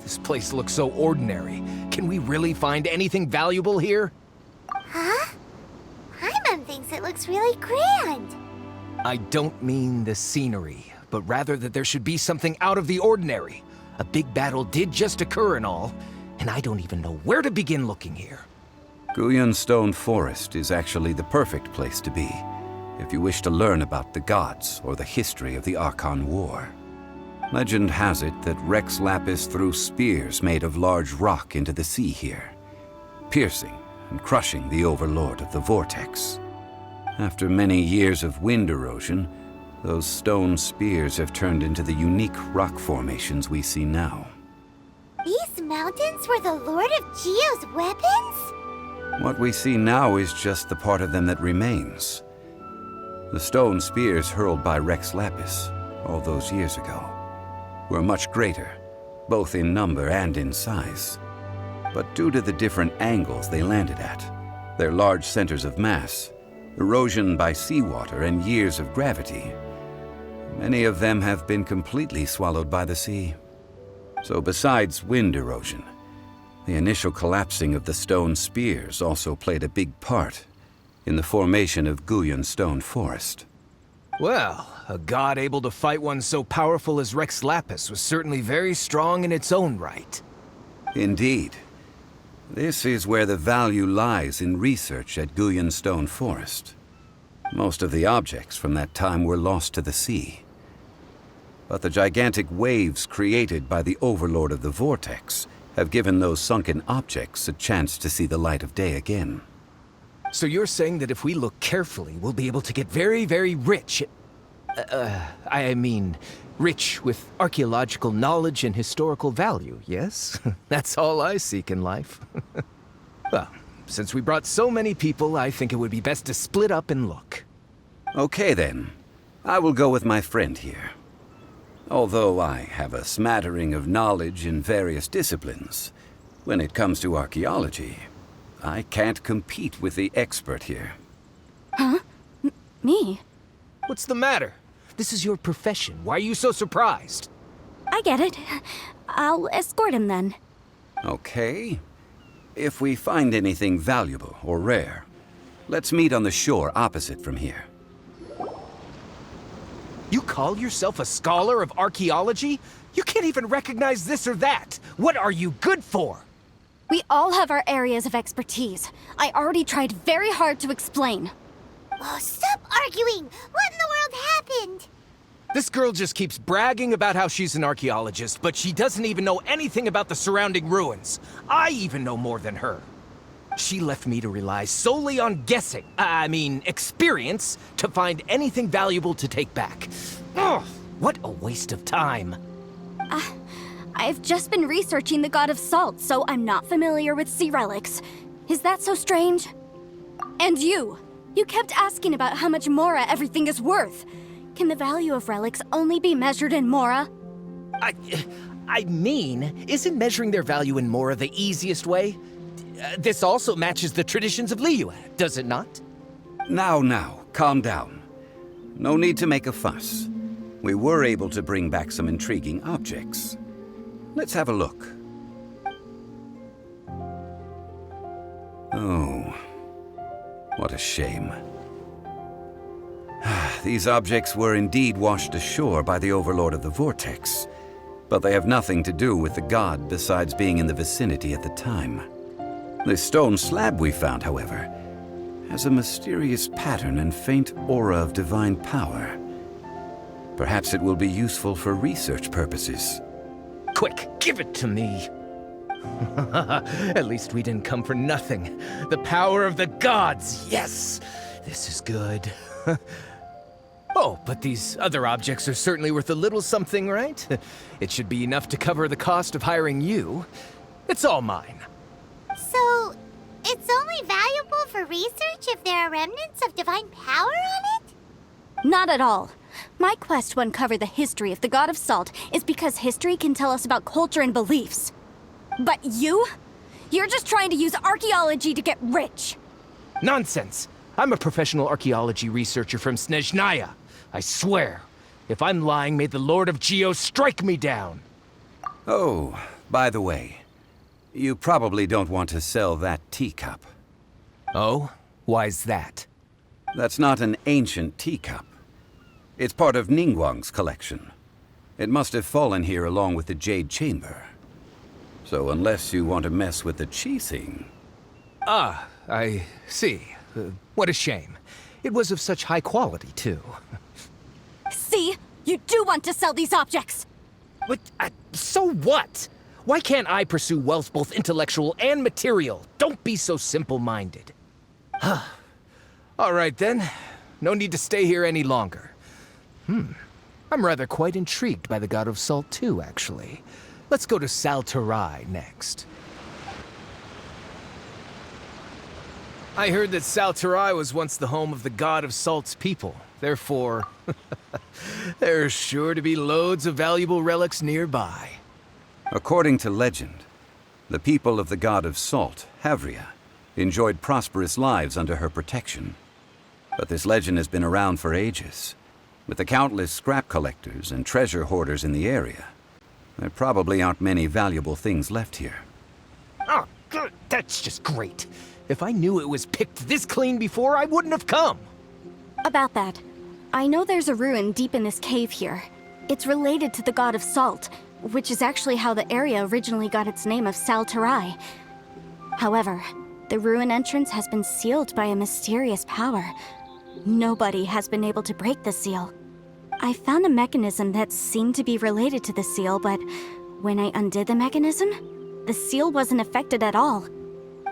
This place looks so ordinary. Can we really find anything valuable here? Huh? Paimon thinks it looks really grand. I don't mean the scenery, but rather that there should be something out of the ordinary. A big battle did just occur and all, and I don't even know where to begin looking here. Guyan Stone Forest is actually the perfect place to be, if you wish to learn about the gods or the history of the Archon War. Legend has it that Rex Lapis threw spears made of large rock into the sea here, piercing and crushing the Overlord of the Vortex. After many years of wind erosion, those stone spears have turned into the unique rock formations we see now. These mountains were the Lord of Geo's weapons? What we see now is just the part of them that remains. The stone spears hurled by Rex Lapis all those years ago were much greater, both in number and in size. But due to the different angles they landed at, their large centers of mass, erosion by seawater, and years of gravity, many of them have been completely swallowed by the sea. So besides wind erosion, the initial collapsing of the stone spears also played a big part in the formation of Guyan Stone Forest. Well, a god able to fight one so powerful as Rex Lapis was certainly very strong in its own right. Indeed. This is where the value lies in research at Guyan Stone Forest. Most of the objects from that time were lost to the sea. But the gigantic waves created by the Overlord of the Vortex have given those sunken objects a chance to see the light of day again. So you're saying that if we look carefully, we'll be able to get very, very rich. I mean, rich with archaeological knowledge and historical value, yes? That's all I seek in life. Well, since we brought so many people, I think it would be best to split up and look. Okay then. I will go with my friend here. Although I have a smattering of knowledge in various disciplines, when it comes to archaeology, I can't compete with the expert here. Huh? Me? What's the matter? This is your profession. Why are you so surprised? I get it. I'll escort him then. Okay. If we find anything valuable or rare, let's meet on the shore opposite from here. You call yourself a scholar of archaeology? You can't even recognize this or that. What are you good for? We all have our areas of expertise. I already tried very hard to explain. Oh, stop arguing! What in the world happened? This girl just keeps bragging about how she's an archaeologist, but she doesn't even know anything about the surrounding ruins. I even know more than her. She left me to rely solely on guessing, experience, to find anything valuable to take back. Ugh, what a waste of time. I've just been researching the God of Salt, so I'm not familiar with sea relics. Is that so strange? And you kept asking about how much Mora everything is worth. Can the value of relics only be measured in Mora? Isn't measuring their value in Mora the easiest way? This also matches the traditions of Liyue, does it not? Now, calm down. No need to make a fuss. We were able to bring back some intriguing objects. Let's have a look. Oh, what a shame. These objects were indeed washed ashore by the Overlord of the Vortex, but they have nothing to do with the god besides being in the vicinity at the time. The stone slab we found, however, has a mysterious pattern and faint aura of divine power. Perhaps it will be useful for research purposes. Quick, give it to me. At least we didn't come for nothing. The power of the gods, yes! This is good. Oh, but these other objects are certainly worth a little something, right? It should be enough to cover the cost of hiring you. It's all mine. So, it's only valuable for research if there are remnants of divine power on it? Not at all. My quest to uncover the history of the God of Salt is because history can tell us about culture and beliefs. But you're just trying to use archaeology to get rich. Nonsense! I'm a professional archaeology researcher from Snezhnaya. I swear, if I'm lying, may the Lord of Geo strike me down. Oh, by the way, you probably don't want to sell that teacup. Oh? Why's that? That's not an ancient teacup. It's part of Ningguang's collection. It must have fallen here along with the Jade Chamber. So unless you want to mess with the Qixing... Ah, I see. What a shame. It was of such high quality, too. See? You do want to sell these objects! But, so what? Why can't I pursue wealth both intellectual and material? Don't be so simple-minded. All right, then. No need to stay here any longer. I'm rather quite intrigued by the God of Salt, too, actually. Let's go to Sal Terace next. I heard that Sal Terace was once the home of the God of Salt's people. Therefore, there's sure to be loads of valuable relics nearby. According to legend, the people of the God of Salt, Havria, enjoyed prosperous lives under her protection. But this legend has been around for ages. With the countless scrap collectors and treasure hoarders in the area, there probably aren't many valuable things left here. Oh, good. That's just great. If I knew it was picked this clean before, I wouldn't have come. About that, I know there's a ruin deep in this cave here. It's related to the God of Salt, which is actually how the area originally got its name of Sal Terace. However, the ruin entrance has been sealed by a mysterious power. Nobody has been able to break the seal. I found a mechanism that seemed to be related to the seal, but when I undid the mechanism, the seal wasn't affected at all.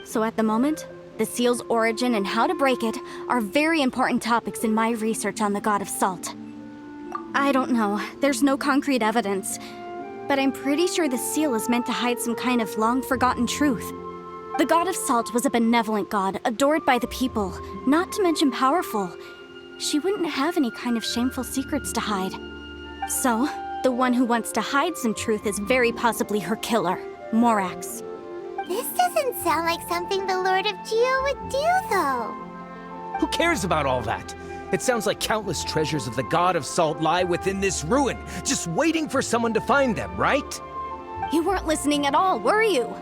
So at the moment, the seal's origin and how to break it are very important topics in my research on the God of Salt. I don't know, there's no concrete evidence, but I'm pretty sure the seal is meant to hide some kind of long-forgotten truth. The God of Salt was a benevolent god, adored by the people, not to mention powerful. She wouldn't have any kind of shameful secrets to hide. So, the one who wants to hide some truth is very possibly her killer, Morax. This doesn't sound like something the Lord of Geo would do, though. Who cares about all that? It sounds like countless treasures of the God of Salt lie within this ruin, just waiting for someone to find them, right? You weren't listening at all, were you?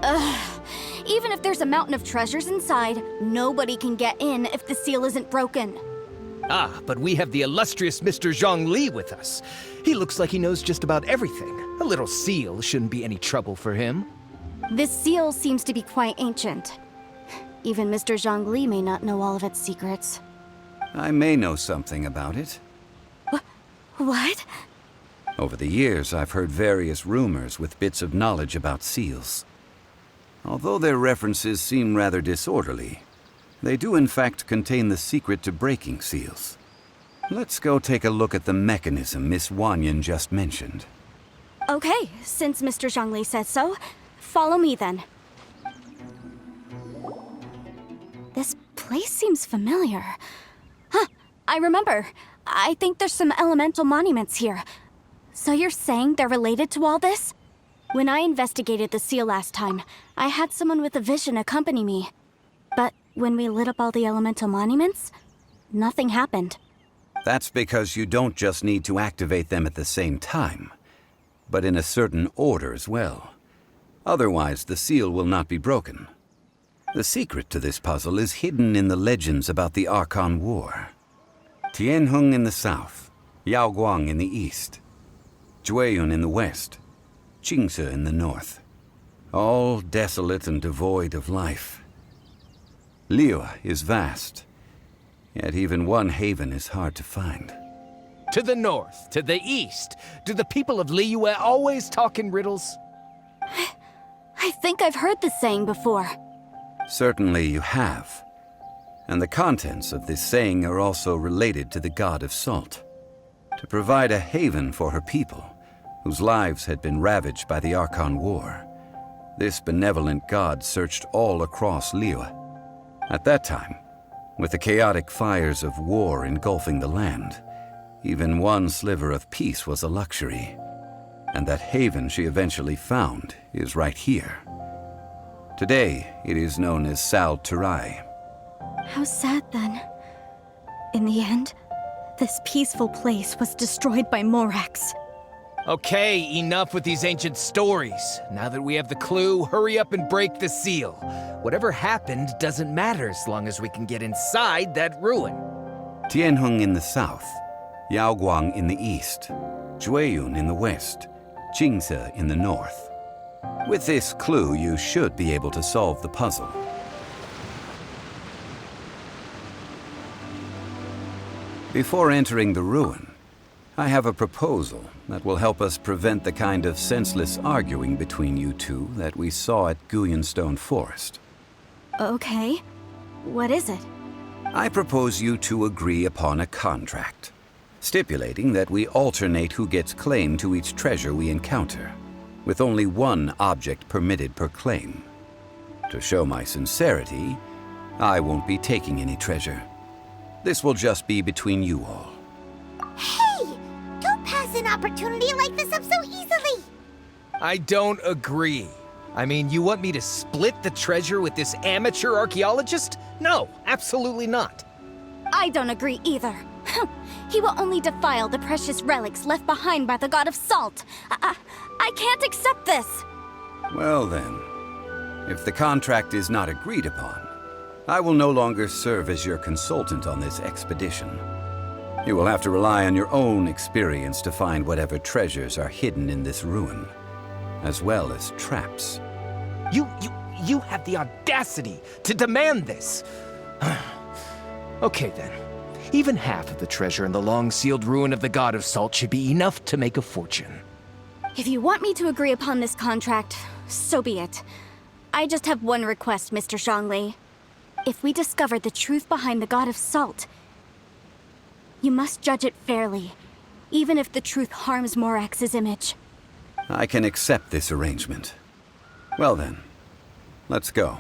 Ugh. Even if there's a mountain of treasures inside, nobody can get in if the seal isn't broken. Ah, but we have the illustrious Mr. Zhong Li with us. He looks like he knows just about everything. A little seal shouldn't be any trouble for him. This seal seems to be quite ancient. Even Mr. Zhong Li may not know all of its secrets. I may know something about it. What? Over the years, I've heard various rumors with bits of knowledge about seals. Although their references seem rather disorderly, they do in fact contain the secret to breaking seals. Let's go take a look at the mechanism Miss Wanyan just mentioned. Okay, since Mr. Zhong Li says so, follow me then. This place seems familiar. Huh, I remember. I think there's some elemental monuments here. So you're saying they're related to all this? When I investigated the seal last time, I had someone with a vision accompany me. But when we lit up all the elemental monuments, nothing happened. That's because you don't just need to activate them at the same time, but in a certain order as well. Otherwise, the seal will not be broken. The secret to this puzzle is hidden in the legends about the Archon War. Tianheng in the south, Yaoguang in the east, Jueyun in the west, Qingce in the north. All desolate and devoid of life. Liyue is vast, yet even one haven is hard to find. To the north, to the east. Do the people of Liyue always talk in riddles? I think I've heard this saying before. Certainly you have. And the contents of this saying are also related to the God of Salt. To provide a haven for her people, whose lives had been ravaged by the Archon War, this benevolent god searched all across Liyue. At that time, with the chaotic fires of war engulfing the land, even one sliver of peace was a luxury. And that haven she eventually found is right here. Today, it is known as Sal Terace. How sad then. In the end, this peaceful place was destroyed by Morax. Okay, enough with these ancient stories. Now that we have the clue, hurry up and break the seal. Whatever happened doesn't matter as long as we can get inside that ruin. Tianheng in the south, Yaoguang in the east, Jueyun in the west, Jingze in the north. With this clue, you should be able to solve the puzzle. Before entering the ruin, I have a proposal that will help us prevent the kind of senseless arguing between you two that we saw at Guyanstone Forest. Okay. What is it? I propose you two agree upon a contract, stipulating that we alternate who gets claim to each treasure we encounter, with only one object permitted per claim. To show my sincerity, I won't be taking any treasure. This will just be between you all. Hey! Don't pass an opportunity like this up so easily! I don't agree. I mean, you want me to split the treasure with this amateur archaeologist? No, absolutely not. I don't agree either. He will only defile the precious relics left behind by the god of salt. I can't accept this. Well then, if the contract is not agreed upon, I will no longer serve as your consultant on this expedition. You will have to rely on your own experience to find whatever treasures are hidden in this ruin, as well as traps. You have the audacity to demand this. Okay then. Even half of the treasure in the long-sealed ruin of the God of Salt should be enough to make a fortune. If you want me to agree upon this contract, so be it. I just have one request, Mr. Zhongli. If we discover the truth behind the God of Salt, you must judge it fairly, even if the truth harms Morax's image. I can accept this arrangement. Well then, let's go.